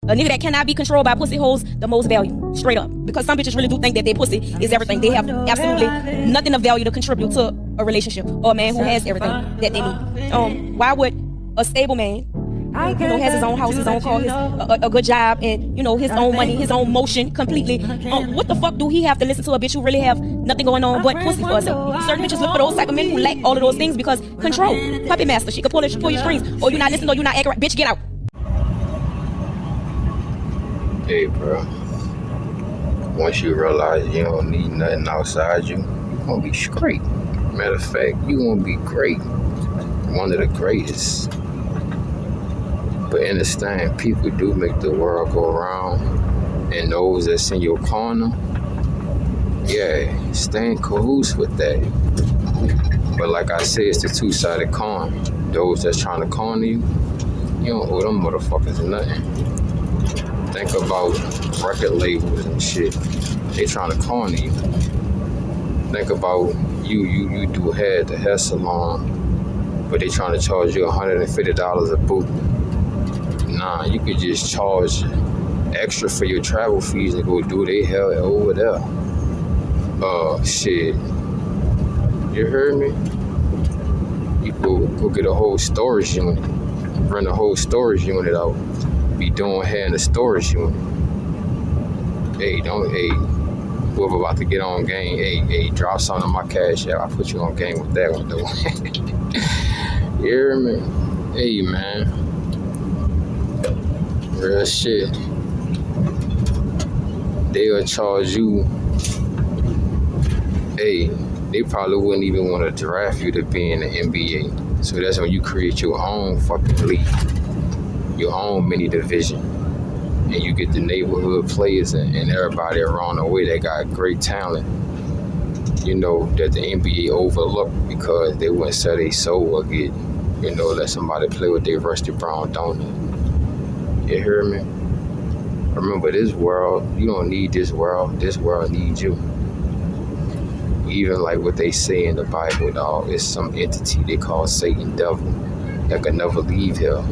A nigga that cannot be controlled by pussy holds the most value, straight up. Because some bitches really do think that their pussy is everything. They have absolutely nothing of value to contribute to a relationship or a man who has everything that they need. Why would a stable man, has his own house, his own car, a good job, and his own money, his own motion completely? What the fuck do he have to listen to a bitch who really have nothing going on but pussy for herself? Certain bitches look for those type of men who lack all of those things because control, puppet master. She can pull your strings, or you're not listening, or you're not acting right. Bitch, get out. Hey, bro. Once you realize you don't need nothing outside you, you're gonna be straight. Matter of fact, you're gonna be great. One of the greatest. But understand, people do make the world go around, and those that's in your corner, yeah, stay in cahoots with that. But like I said, it's the two-sided coin. Those that's trying to corner you, you don't owe them motherfuckers nothing. Think about record labels and shit. They trying to corner you. Think about you do hair at the hair salon, but they trying to charge you $150 a boot. Nah, you could just charge extra for your travel fees and go do their hair over there. Shit. You heard me? You go get a whole storage unit. Rent a whole storage unit out. Be doing hair in the storage unit. Hey, whoever about to get on game, hey, drop something on my cash app. I'll put you on game with that one though. You hear me? Hey, man. Real shit. They'll charge you. Hey, they probably wouldn't even want to draft you to be in the NBA. So that's when you create your own fucking league, your own mini division, and you get the neighborhood players and everybody around the way that got great talent. That the NBA overlooked because they wouldn't sell their soul or get, let somebody play with their Rusty Brown donut. You hear me? Remember, this world, you don't need this world. This world needs you. Even like what they say in the Bible, dog, it's some entity they call Satan, devil, that can never leave here.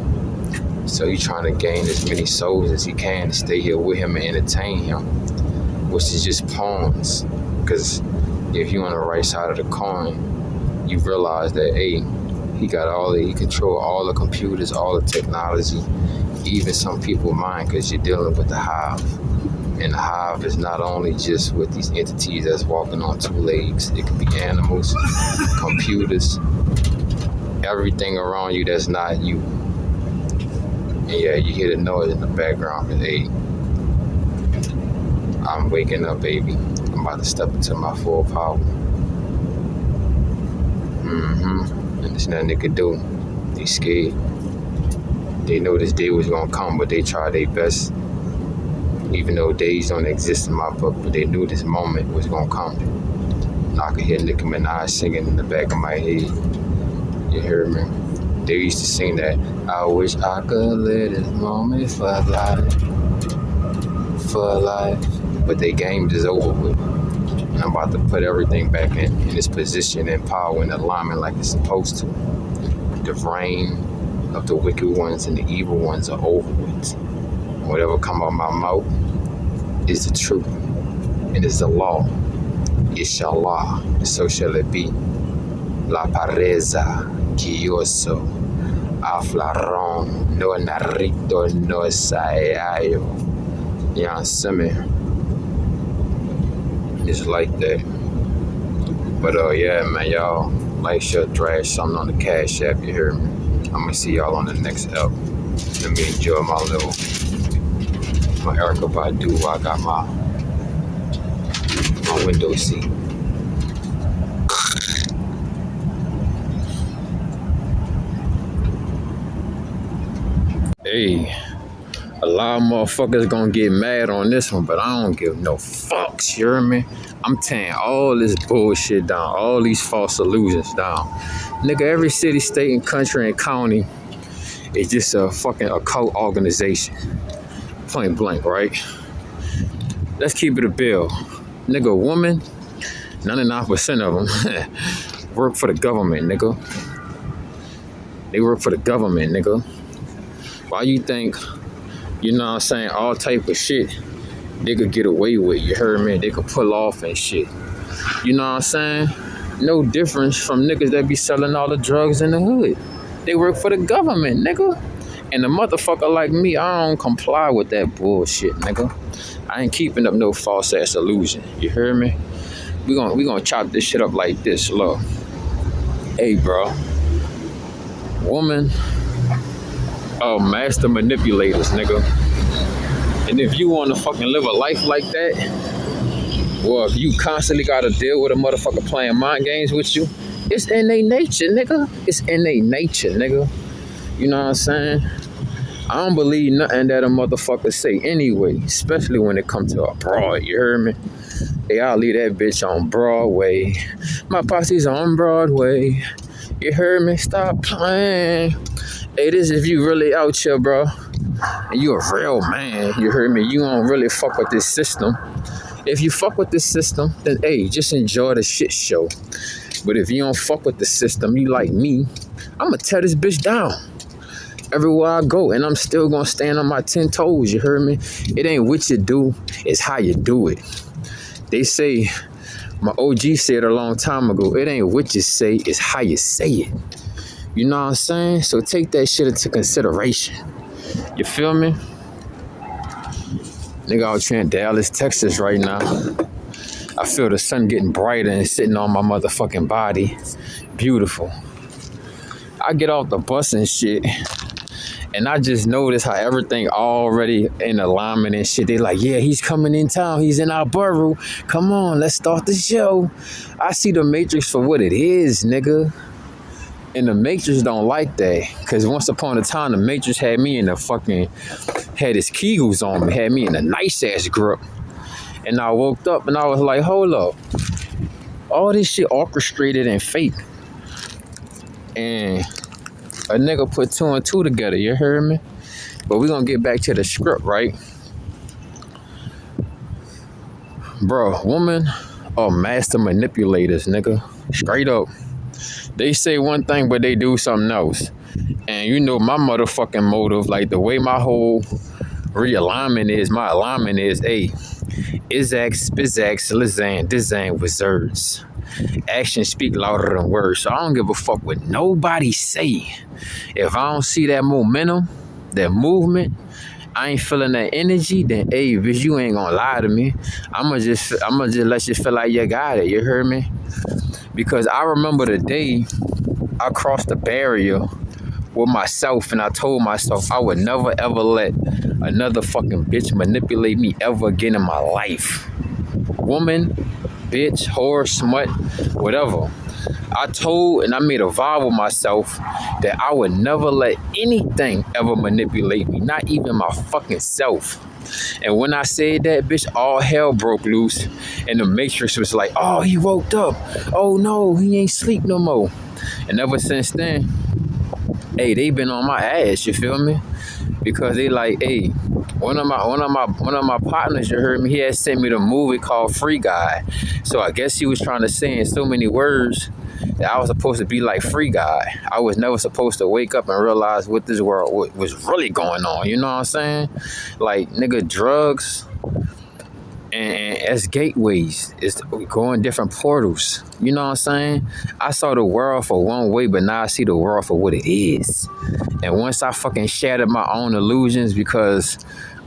So he's trying to gain as many souls as he can to stay here with him and entertain him, which is just pawns. Because if you're on the right side of the coin, you realize that, hey, he control all the computers, all the technology, even some people's mind, because you're dealing with the hive. And the hive is not only just with these entities that's walking on two legs. It could be animals, computers, everything around you that's not you. And yeah, you hear the noise in the background, but hey, I'm waking up, baby. I'm about to step into my full power. And there's nothing they could do. They scared. They know this day was gonna come, but they try their best. Even though days don't exist in my book, but they knew this moment was gonna come. And I could hear Nicki Minaj singing in the back of my head. You hear me? They used to sing that, I wish I could live this moment for life. But their game is over with. And I'm about to put everything back in its position and power and alignment like it's supposed to. The reign of the wicked ones and the evil ones are over with. Whatever come out my mouth is the truth. And it's the law. Inshallah. And so shall it be. La pareza, quioso, aflaron, no narito, no sayayo. You know what I'm saying? It's like that. But yeah, man, y'all, like, share, drag something on the Cash App, you hear me? I'm gonna see y'all on the next album. Let me enjoy my Erica Badu. I got my window seat. Hey, a lot of motherfuckers gonna get mad on this one, but I don't give no fucks, you hear me? I'm tearing all this bullshit down, all these false illusions down. Nigga, every city, state, and country and county is just a fucking occult organization. Point blank, right? Let's keep it a bill. Nigga, woman, 99% of them work for the government, nigga. They work for the government, nigga. Why you think You know what I'm saying? All type of shit they could get away with, you heard me? They could pull off and shit. You know what I'm saying? No difference from niggas that be selling all the drugs in the hood. They work for the government, nigga. And a motherfucker like me, I don't comply with that bullshit, nigga. I ain't keeping up no false ass illusion. You hear me? We gonna chop this shit up like this, look. Hey, bro. Woman, master manipulators, nigga. And if you wanna fucking live a life like that, well, if you constantly gotta deal with a motherfucker playing mind games with you, it's in their nature, nigga. It's in their nature, nigga. You know what I'm saying? I don't believe nothing that a motherfucker say anyway, especially when it comes to a broad, you heard me? Hey, I'll leave that bitch on Broadway. My posse's on Broadway. You heard me? Stop playing. Hey, this if you really out here, bro, and you a real man, you heard me? You don't really fuck with this system. If you fuck with this system, then hey, just enjoy the shit show. But if you don't fuck with the system, you like me, I'ma tear this bitch down everywhere I go, and I'm still gonna stand on my 10 toes, you heard me? It ain't what you do, it's how you do it. They say, my OG said a long time ago, it ain't what you say, it's how you say it. You know what I'm saying? So take that shit into consideration. You feel me? Nigga out here in Dallas, Texas right now. I feel the sun getting brighter and sitting on my motherfucking body. Beautiful. I get off the bus and shit, and I just notice how everything already in alignment and shit. They like, yeah, he's coming in town. He's in our borough. Come on, let's start the show. I see the Matrix for what it is, nigga. And the Matrix don't like that. Because once upon a time, the Matrix had me in the fucking, had his Kegels on me, had me in a nice ass grip. And I woke up and I was like, hold up. All this shit orchestrated and fake. And a nigga put 2 and 2 together, you heard me? But we gonna get back to the script, right? Bro, women are master manipulators, nigga. Straight up. They say one thing, but they do something else. And you know my motherfucking motive, like the way my whole realignment is, my alignment is, hey, Izax, Bizax, Lizan, Dizan, Wizards. Actions speak louder than words. So I don't give a fuck what nobody say. If I don't see that momentum, that movement, I ain't feeling that energy, then hey, bitch, you ain't gonna lie to me. I'ma just let you feel like you got it. You heard me? Because I remember the day I crossed the barrier with myself, and I told myself I would never ever let another fucking bitch manipulate me ever again in my life. Woman, bitch, whore, smut, whatever. I told and I made a vow with myself that I would never let anything ever manipulate me, not even my fucking self. And when I said that, bitch, all hell broke loose. And the Matrix was like, oh, he woke up. Oh, no, he ain't sleep no more. And ever since then, hey, they been on my ass, you feel me? Because they like, hey, one of my partners, you heard me, he had sent me the movie called Free Guy. So I guess he was trying to say in so many words that I was supposed to be like Free Guy. I was never supposed to wake up and realize what this world was really going on. You know what I'm saying? Like, nigga, drugs and as gateways, it's going different portals. You know what I'm saying? I saw the world for one way, but now I see the world for what it is. And once I fucking shattered my own illusions, because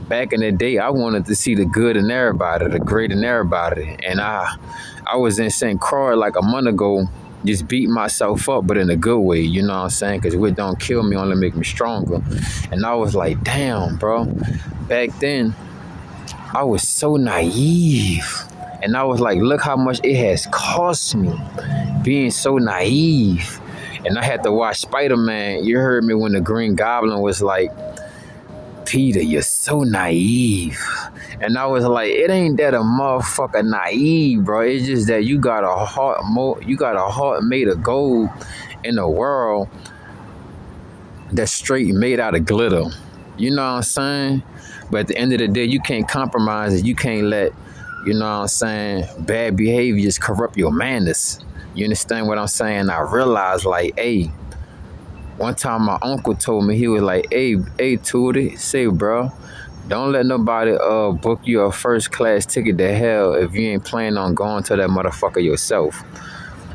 back in the day, I wanted to see the good in everybody, the great in everybody. And I was in St. Croix like a month ago, just beating myself up, but in a good way, you know what I'm saying? Because what don't kill me only make me stronger. And I was like, damn, bro. Back then, I was so naive. And I was like, look how much it has cost me being so naive. And I had to watch Spider-Man. You heard me when the Green Goblin was like, Peter, you're so naive. And I was like, it ain't that a motherfucker naive, bro. It's just that you got a heart made of gold in a world that's straight made out of glitter. You know what I'm saying? But at the end of the day, you can't compromise it. You can't let, you know what I'm saying, bad behaviors corrupt your manners. You understand what I'm saying? I realized, like, hey, one time my uncle told me, he was like, hey, Tootie, say, bro, Don't let nobody book you a first class ticket to hell if you ain't planning on going to that motherfucker yourself.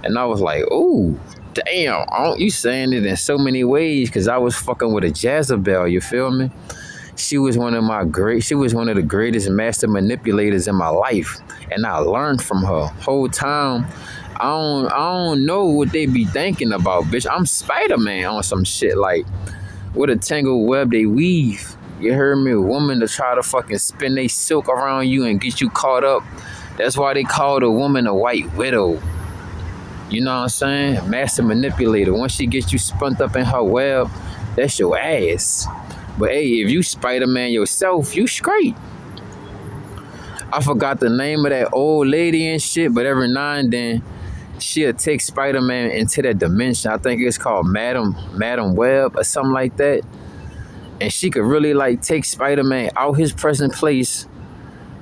And I was like, ooh, damn, you saying it in so many ways, because I was fucking with a Jezebel, you feel me? She was one of the greatest master manipulators in my life. And I learned from her. Whole time, I don't know what they be thinking about, bitch. I'm Spider-Man on some shit. Like, what a tangled web they weave. You heard me? A woman to try to fucking spin they silk around you and get you caught up. That's why they call the woman a white widow. You know what I'm saying? Master manipulator. Once she gets you spun up in her web, that's your ass. But hey, if you Spider-Man yourself, you straight. I forgot the name of that old lady and shit, but every now and then, she'll take Spider-Man into that dimension. I think it's called Madam Web or something like that. And she could really like take Spider-Man out his present place.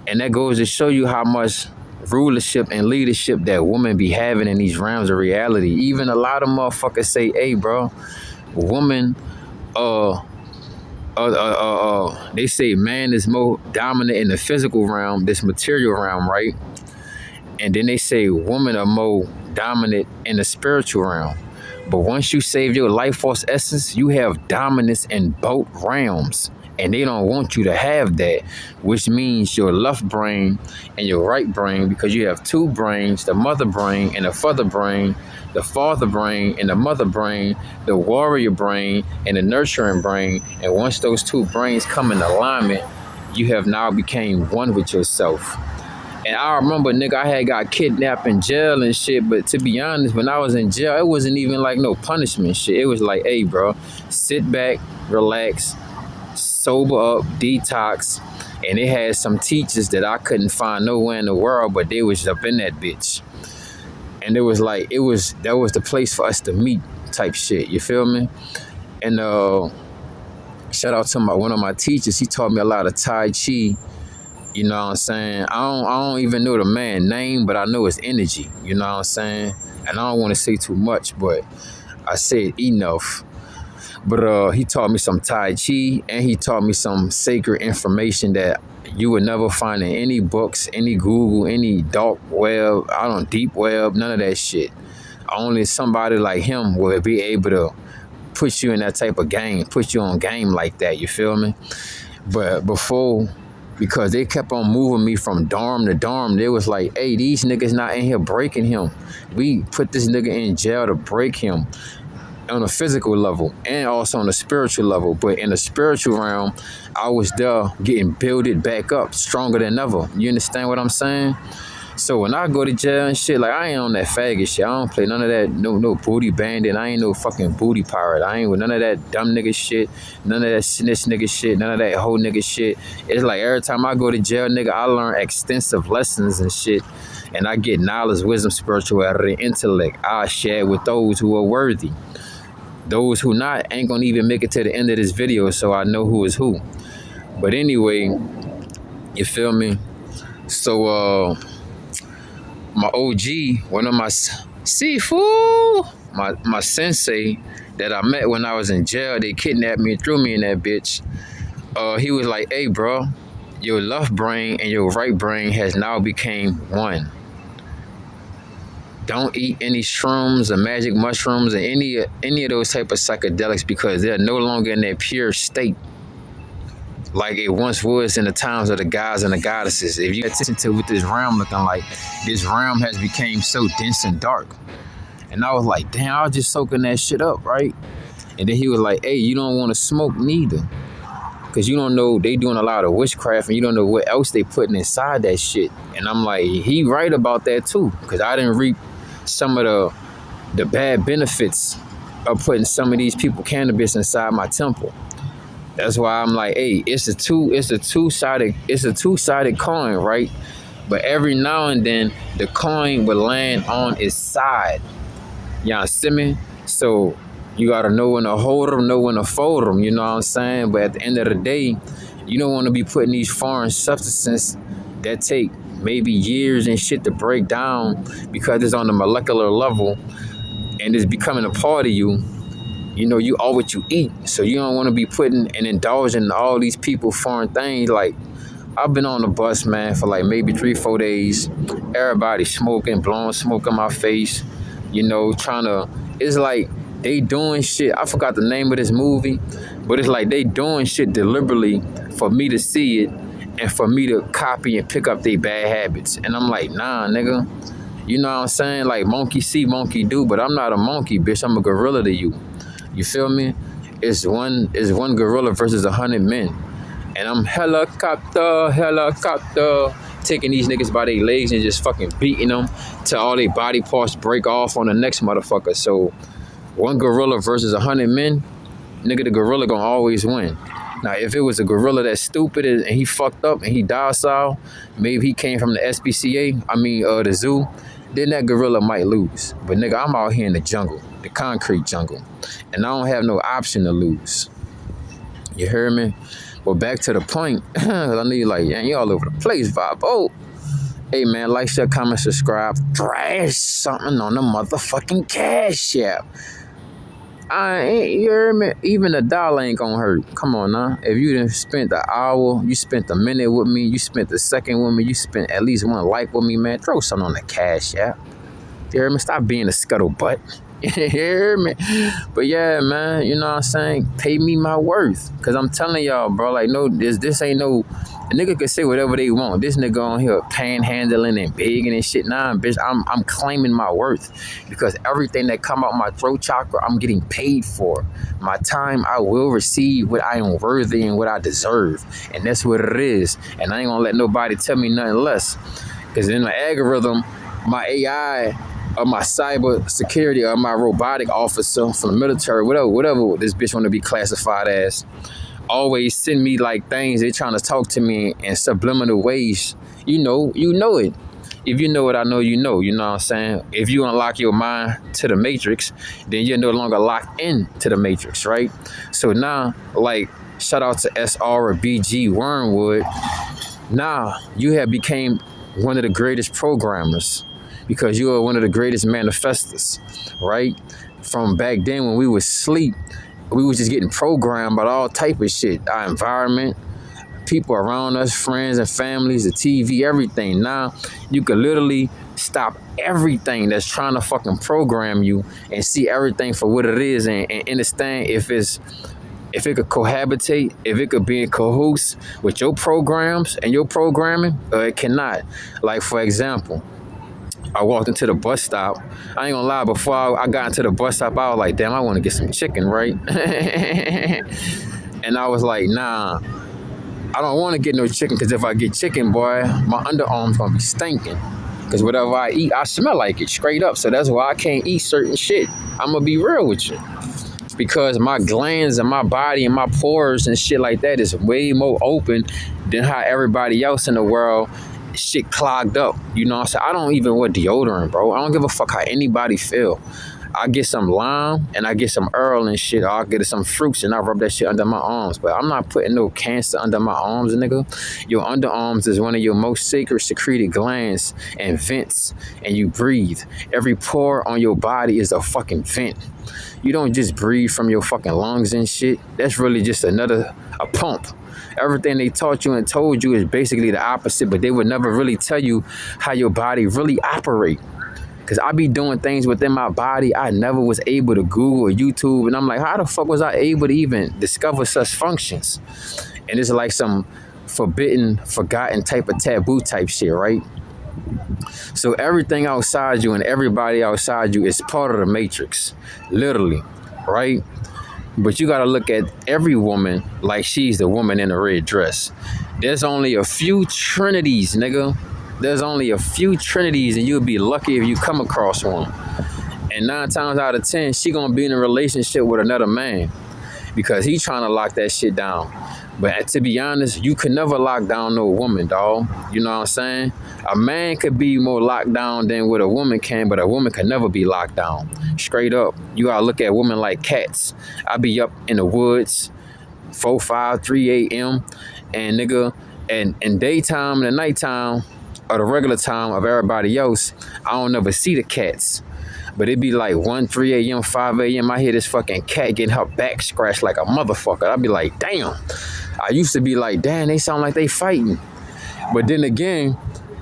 And that goes to show you how much rulership and leadership that woman be having in these realms of reality. Even a lot of motherfuckers say, hey, bro, woman, they say man is more dominant in the physical realm, this material realm, right? And then they say women are more dominant in the spiritual realm. But once you save your life force essence, you have dominance in both realms. And they don't want you to have that, which means your left brain and your right brain, because you have two brains, the mother brain and the father brain, the father brain and the mother brain, the warrior brain and the nurturing brain. And once those two brains come in alignment, you have now became one with yourself. And I remember, nigga, I had got kidnapped in jail and shit. But to be honest, when I was in jail, it wasn't even like no punishment shit. It was like, hey, bro, sit back, relax, sober up, detox. And it had some teachers that I couldn't find nowhere in the world, but they was up in that bitch. And it was like, that was the place for us to meet type shit. You feel me? And shout out to one of my teachers. He taught me a lot of Tai Chi. You know what I'm saying? I don't even know the man's name, but I know his energy. You know what I'm saying? And I don't want to say too much, but I said enough. But he taught me some Tai Chi, and he taught me some sacred information that you would never find in any books, any Google, any dark web, deep web, none of that shit. Only somebody like him would be able to put you in that type of game, put you on game like that, you feel me? But before, because they kept on moving me from dorm to dorm, they was like, hey, these niggas not in here breaking him. We put this nigga in jail to break him on a physical level and also on a spiritual level. But in the spiritual realm, I was there getting builded back up stronger than ever. You understand what I'm saying? So when I go to jail and shit, like I ain't on that faggot shit. I don't play none of that, no booty bandit. I ain't no fucking booty pirate. I ain't with none of that dumb nigga shit, none of that snitch nigga shit, none of that hoe nigga shit. It's like every time I go to jail, nigga, I learn extensive lessons and shit. And I get knowledge, wisdom, spirituality, intellect. I share with those who are worthy. Those who not ain't gonna even make it to the end of this video, so I know who is who. But anyway, you feel me? So my OG, one of my my sensei that I met when I was in jail, they kidnapped me and threw me in that bitch. He was like, hey, bro, your left brain and your right brain has now became one. Don't eat any shrooms or magic mushrooms or any of those type of psychedelics, because they're no longer in their pure state like it once was in the times of the gods and the goddesses. If you pay attention to what this realm looking like, this realm has become so dense and dark. And I was like, damn, I was just soaking that shit up, right? And then he was like, hey, you don't want to smoke neither, because you don't know, they doing a lot of witchcraft and you don't know what else they putting inside that shit. And I'm like, he right about that too, because I didn't reap some of the bad benefits of putting some of these people cannabis inside my temple. That's why I'm like, hey, it's a two-sided coin, right? But every now and then the coin will land on its side. Y'all see me? So you gotta know when to hold them, know when to fold them, you know what I'm saying? But at the end of the day, you don't want to be putting these foreign substances that take maybe years and shit to break down, because it's on the molecular level and it's becoming a part of you. you know, you are what you eat. So you don't want to be putting and indulging all these people foreign things. Like, I've been on the bus, man, for like maybe 3-4 days. Everybody smoking, blowing smoke in my face, you know, it's like they doing shit. I forgot the name of this movie, but it's like they doing shit deliberately for me to see it and for me to copy and pick up their bad habits. And I'm like, nah, nigga. You know what I'm saying? Like, monkey see, monkey do, but I'm not a monkey, bitch. I'm a gorilla to you. You feel me? It's one gorilla versus 100 men. And I'm helicopter, taking these niggas by their legs and just fucking beating them till all their body parts break off on the next motherfucker. So one gorilla versus 100 men, nigga, the gorilla gonna always win. Now, if it was a gorilla that's stupid and he fucked up and he docile, maybe he came from the SPCA, the zoo, then that gorilla might lose. But nigga, I'm out here in the jungle, the concrete jungle, and I don't have no option to lose. You hear me? But back to the point, I know you like, yeah, you all over the place, vibe. Oh, hey man, like, share, comment, subscribe, thrash something on the motherfucking Cash App. You hear me? Even $1 ain't gonna hurt. Come on now. If you done spent the hour, you spent a minute with me, you spent the second with me, you spent at least one like with me, man, throw something on the Cash App. You hear me? Stop being a scuttlebutt. You hear me? But yeah, man, you know what I'm saying? Pay me my worth. Cause I'm telling y'all, bro, like, no, this ain't no, a nigga can say whatever they want. This nigga on here panhandling and begging and shit. Nah, bitch, I'm claiming my worth. Because everything that come out my throat chakra, I'm getting paid for. My time, I will receive what I am worthy and what I deserve. And that's what it is. And I ain't gonna let nobody tell me nothing less. Cause in the algorithm, my AI, or my cyber security, or my robotic officer from the military, whatever this bitch want to be classified as, always send me like things they trying to talk to me in subliminal ways. You know it. If you know what I know, you know what I'm saying? If you unlock your mind to the matrix, then you're no longer locked into the matrix, right? So now, like, shout out to SR or BG Wormwood. Now you have became one of the greatest programmers, because you are one of the greatest manifestors, right? From back then when we was asleep, we was just getting programmed by all type of shit. Our environment, people around us, friends and families, the TV, everything. Now, you could literally stop everything that's trying to fucking program you and see everything for what it is and understand if it could cohabitate, if it could be in cahoots with your programs and your programming, or it cannot. Like, for example, I walked into the bus stop. I ain't gonna lie, before I got into the bus stop, I was like, damn, I want to get some chicken, right? And I was like, nah, I don't want to get no chicken, because if I get chicken, boy, my underarm's gonna be stinking. Because whatever I eat, I smell like it straight up. So that's why I can't eat certain shit. I'm gonna be real with you. Because my glands and my body and my pores and shit like that is way more open than how everybody else in the world shit clogged up. You know what I'm saying? I don't even wear deodorant, bro. I don't give a fuck how anybody feel. I get some lime and I get some Earl and shit. Or I get some fruits and I rub that shit under my arms. But I'm not putting no cancer under my arms, nigga. Your underarms is one of your most sacred secreted glands and vents, and you breathe. Every pore on your body is a fucking vent. You don't just breathe from your fucking lungs and shit. That's really just a pump. Everything they taught you and told you is basically the opposite, but they would never really tell you how your body really operate. Because I be doing things within my body I never was able to Google or YouTube, and I'm like, how the fuck was I able to even discover such functions? And it's like some forbidden, forgotten type of taboo type shit, right? So everything outside you and everybody outside you is part of the matrix, literally, right? But you got to look at every woman like she's the woman in the red dress. There's only a few trinities, nigga. There's only a few trinities, and you'll be lucky if you come across one. And 9 times out of 10, she going to be in a relationship with another man because he trying to lock that shit down. But to be honest, you could never lock down no woman, dog. You know what I'm saying? A man could be more locked down than what a woman can, but a woman can never be locked down. Straight up. You gotta look at women like cats. I be up in the woods, 4, 5, 3 a.m. And nigga, and daytime and the nighttime, or the regular time of everybody else, I don't never see the cats. But it be like 1, 3 a.m., 5 a.m. I hear this fucking cat getting her back scratched like a motherfucker. I'd be like, damn. I used to be like, damn, they sound like they fighting. But then again,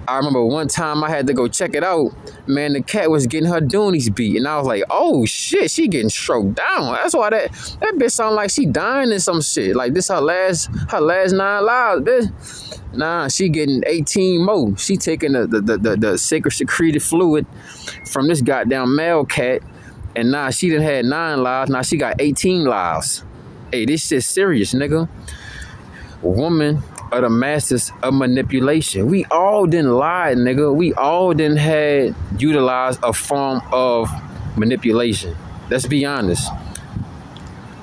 I remember one time I had to go check it out. Man, the cat was getting her doonies beat. And I was like, oh shit, she getting stroked down. That's why that bitch sound like she dying in some shit. Like this her last 9 lives, bitch. Nah, she getting 18 more. She taking the sacred secreted fluid from this goddamn male cat. And now she done had 9 lives. Now she got 18 lives. Hey, this shit serious, nigga. Woman are the masters of manipulation. We all done lied, nigga. We all done had utilized a form of manipulation. Let's be honest.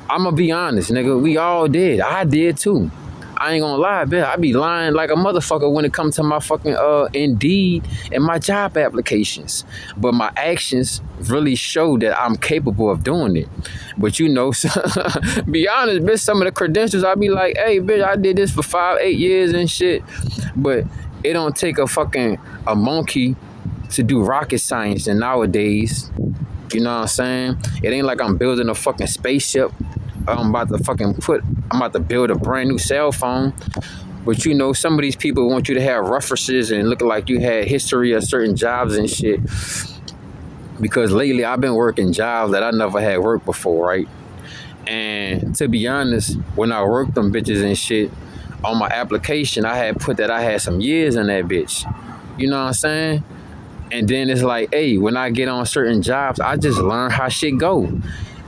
I'ma be honest, nigga. We all did. I did too. I ain't gonna lie, bitch. I be lying like a motherfucker when it comes to my fucking Indeed and my job applications. But my actions really show that I'm capable of doing it. But you know, be honest, bitch, some of the credentials, I be like, hey, bitch, I did this for 5, 8 years and shit. But it don't take a monkey to do rocket science and nowadays. You know what I'm saying? It ain't like I'm building a fucking spaceship. I'm about to build a brand new cell phone. But you know, some of these people want you to have references and look like you had history of certain jobs and shit. Because lately I've been working jobs that I never had worked before, right? And to be honest, when I worked them bitches and shit, on my application, I had put that I had some years in that bitch. You know what I'm saying? And then it's like, hey, when I get on certain jobs, I just learn how shit go.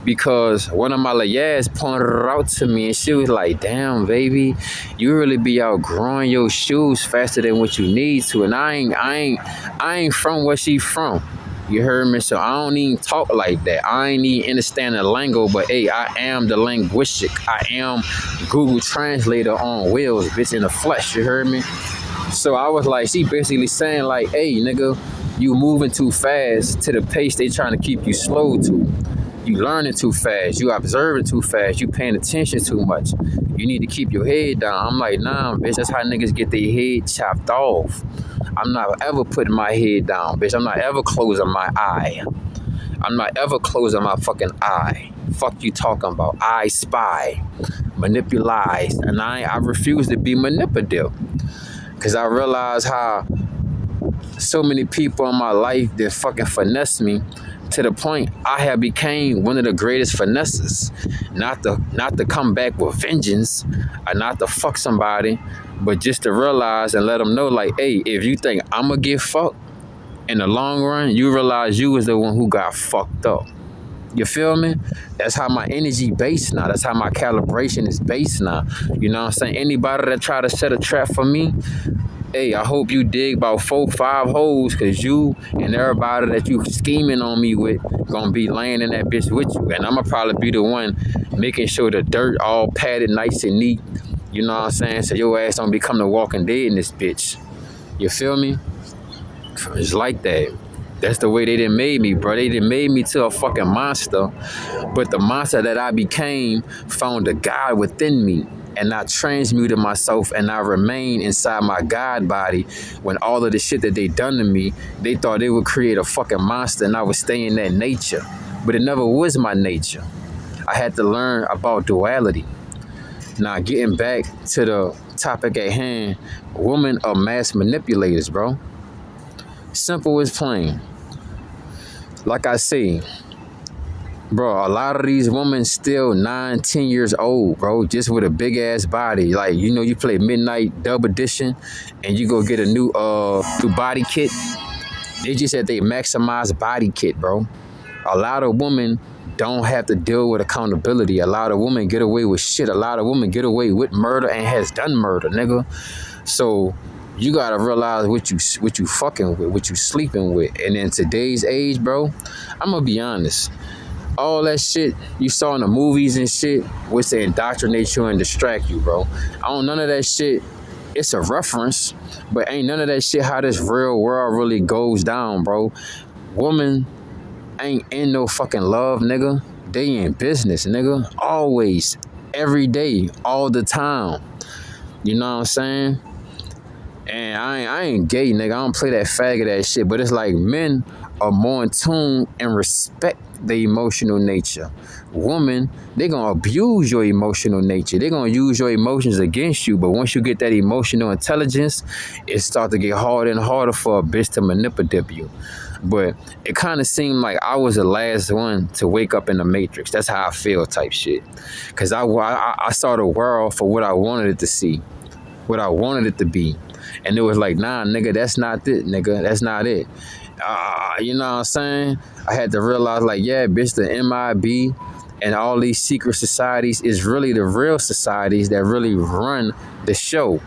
Because one of my layas pointed her out to me and she was like, damn, baby, you really be outgrowing your shoes faster than what you need to. And I ain't from where she from. You heard me? So I don't even talk like that. I ain't even understand the lingo, but hey, I am the linguistic. I am Google Translator on wheels, bitch, in the flesh. You heard me? So I was like, she basically saying like, hey, nigga, you moving too fast to the pace they trying to keep you slow to. You learning too fast. You observing too fast. You paying attention too much. You need to keep your head down. I'm like, nah, bitch, that's how niggas get their head chopped off. I'm not ever putting my head down, bitch. I'm not ever closing my eye. I'm not ever closing my fucking eye. Fuck you talking about? I spy, manipulize, and I refuse to be manipulative. Cause I realize how so many people in my life that fucking finesse me to the point I have became one of the greatest finesses. Not to come back with vengeance or not to fuck somebody, but just to realize and let them know like, hey, if you think I'm gonna get fucked in the long run, you realize you was the one who got fucked up. You feel me? That's how my energy based now. That's how my calibration is based now. You know what I'm saying? Anybody that try to set a trap for me, hey, I hope you dig about 4, 5 holes, because you and everybody that you scheming on me with gonna be laying in that bitch with you. And I'm gonna probably be the one making sure the dirt all padded nice and neat. You know what I'm saying? So your ass don't become the walking dead in this bitch. You feel me? It's like that. That's the way they done made me, bro. They done made me to a fucking monster. But the monster that I became found a God within me. And I transmuted myself and I remained inside my God body when all of the shit that they done to me, they thought they would create a fucking monster and I would stay in that nature. But it never was my nature. I had to learn about duality. Now, getting back to the topic at hand, women are mass manipulators, bro. Simple as plain. Like I say, bro, a lot of these women still 9, 10 years old, bro, just with a big ass body. Like, you know, you play Midnight Dub Edition and you go get a new body kit. They just said they maximize body kit, bro. A lot of women don't have to deal with accountability. A lot of women get away with shit. A lot of women get away with murder and has done murder, nigga. So you gotta realize what you fucking with, what you sleeping with. And in today's age, bro, I'm gonna be honest. All that shit you saw in the movies and shit was to indoctrinate you and distract you, bro. None of that shit. It's a reference, but ain't none of that shit how this real world really goes down, bro. Woman ain't in no fucking love, nigga. They in business, nigga. Always, every day, all the time. You know what I'm saying? And I ain't gay, nigga. I don't play that faggot ass shit. But it's like men are more in tune and respect the emotional nature. Woman, they're going to abuse your emotional nature. They're going to use your emotions against you. But once you get that emotional intelligence, it starts to get harder and harder for a bitch to manipulate you. But it kind of seemed like I was the last one to wake up in the Matrix. That's how I feel type shit. Because I saw the world for what I wanted it to see, what I wanted it to be. And it was like, nah, nigga, that's not it, nigga. That's not it. You know what I'm saying? I had to realize, like, yeah, bitch, the MIB and all these secret societies is really the real societies that really run the show.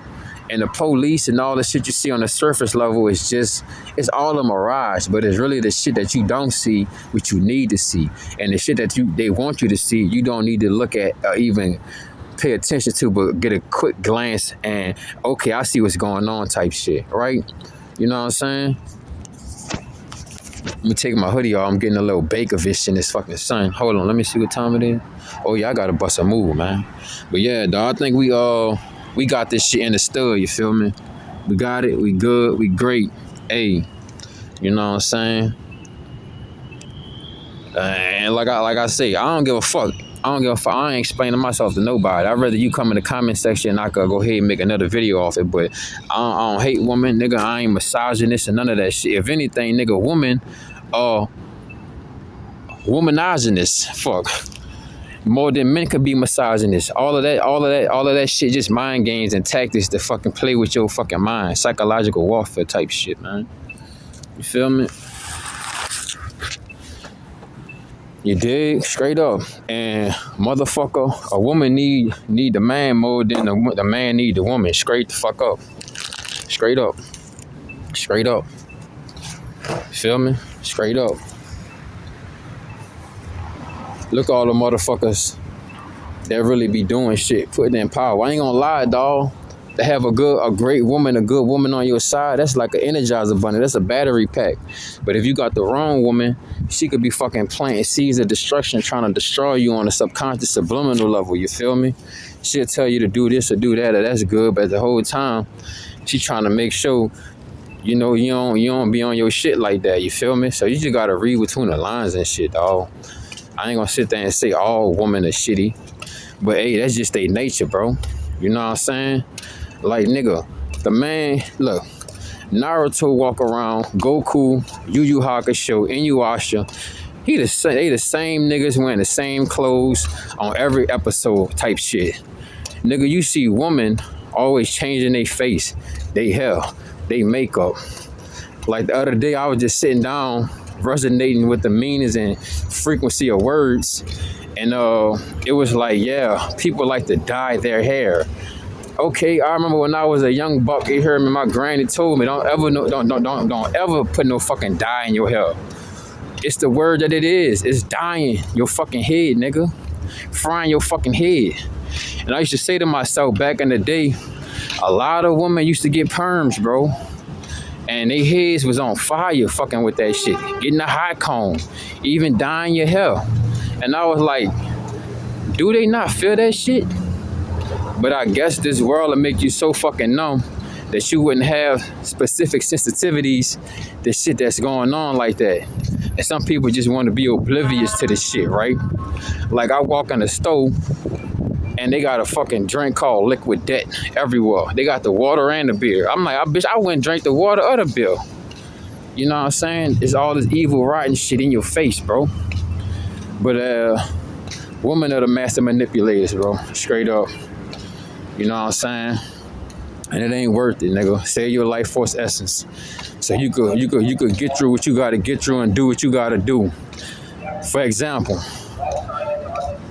And the police and all the shit you see on the surface level is just, it's all a mirage, but it's really the shit that you don't see, what you need to see. And the shit that they want you to see, you don't need to look at or even pay attention to, but get a quick glance and, okay, I see what's going on type shit, right? You know what I'm saying? Let me take my hoodie off. I'm getting a little Bakervish in this fucking sun. Hold on, let me see what time it is. Oh yeah, I gotta bust a move, man. But yeah, dog, I think we got this shit in the stud, you feel me? We got it, we good, we great. Hey, you know what I'm saying? And like I say, I don't give a fuck. I ain't explaining myself to nobody. I'd rather you come in the comment section and I could go ahead and make another video off it. But I don't hate women, nigga. I ain't misogynist and none of that shit. If anything, nigga, woman, womanizing fuck. More than men could be misogynist. All of that shit, just mind games and tactics to fucking play with your fucking mind. Psychological warfare type shit, man. You feel me? You dig? Straight up. And motherfucker, a woman need the man more than the man need the woman. Straight the fuck up. Straight up. Straight up. Feel me? Straight up. Look all the motherfuckers that really be doing shit, putting in power. I ain't gonna lie, dawg. To have a good woman on your side, that's like an Energizer bunny. That's a battery pack. But if you got the wrong woman, she could be fucking planting seeds of destruction, trying to destroy you on a subconscious, subliminal level. You feel me? She'll tell you to do this or do that, or that's good. But the whole time, she trying to make sure, you know, you don't be on your shit like that. You feel me? So you just gotta read between the lines and shit, dawg. I ain't gonna sit there and say all women are shitty. But hey, that's just their nature, bro. You know what I'm saying? Like, nigga, the man, look, Naruto walk around, Goku, Yu Yu Hakusho, Inuyasha. They the same niggas wearing the same clothes on every episode type shit. Nigga, you see women always changing their face, they hair, they makeup. Like the other day, I was just sitting down, resonating with the meanings and frequency of words. And it was like, yeah, people like to dye their hair. Okay, I remember when I was a young buck, you heard me, my granny told me, don't ever put no fucking dye in your hair. It's the word that it is. It's dyeing your fucking head, nigga. Frying your fucking head. And I used to say to myself back in the day, a lot of women used to get perms, bro. And their heads was on fire fucking with that shit. Getting a hot comb, even dyeing your hair. And I was like, do they not feel that shit? But I guess this world will make you so fucking numb that you wouldn't have specific sensitivities to shit that's going on like that. And some people just want to be oblivious to this shit, right? Like I walk in the store and they got a fucking drink called Liquid Death everywhere. They got the water and the beer. I'm like, bitch, I wouldn't drink the water or the beer. You know what I'm saying? It's all this evil, rotten shit in your face, bro. But women are the master manipulators, bro. Straight up. You know what I'm saying? And it ain't worth it, nigga. Save your life force essence. So you could get through what you gotta get through and do what you gotta do. For example,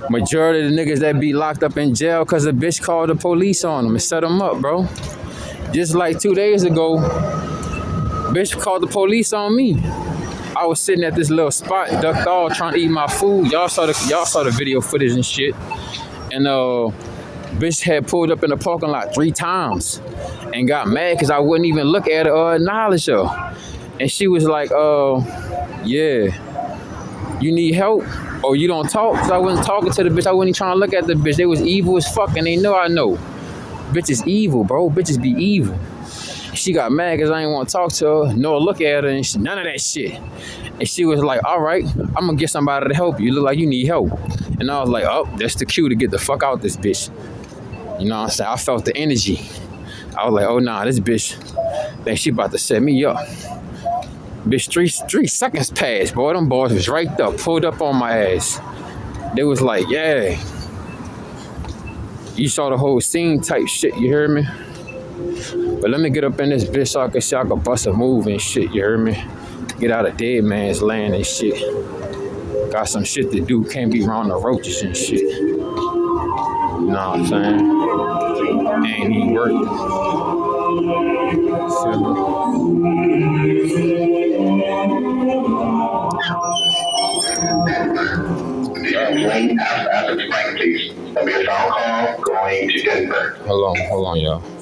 majority of the niggas that be locked up in jail because a bitch called the police on them and set them up, bro. Just like 2 days ago, bitch called the police on me. I was sitting at this little spot, ducked off, trying to eat my food. Y'all saw the video footage and shit. And bitch had pulled up in the parking lot 3 times and got mad because I wouldn't even look at her or acknowledge her. And she was like, yeah, you need help or you don't talk? So I wasn't talking to the bitch. I wasn't even trying to look at the bitch. They was evil as fuck and they know I know. Bitch is evil, bro. Bitches be evil. She got mad because I didn't want to talk to her, nor look at her, and none of that shit. And she was like, all right, I'm going to get somebody to help you. You look like you need help. And I was like, oh, that's the cue to get the fuck out this bitch. You know what I'm saying? I felt the energy. I was like, oh, nah, this bitch, think she about to set me up. Bitch, three seconds passed, boy. Them boys was right up, pulled up on my ass. They was like, yeah. You saw the whole scene type shit, you heard me? But let me get up in this bitch so I can bust a move and shit, you heard me? Get out of dead man's land and shit. Got some shit to do, can't be around the roaches and shit. You know what I'm saying? Ain't even worth it. After the break, please. There'll be a phone call going to Denver. Hold on, y'all.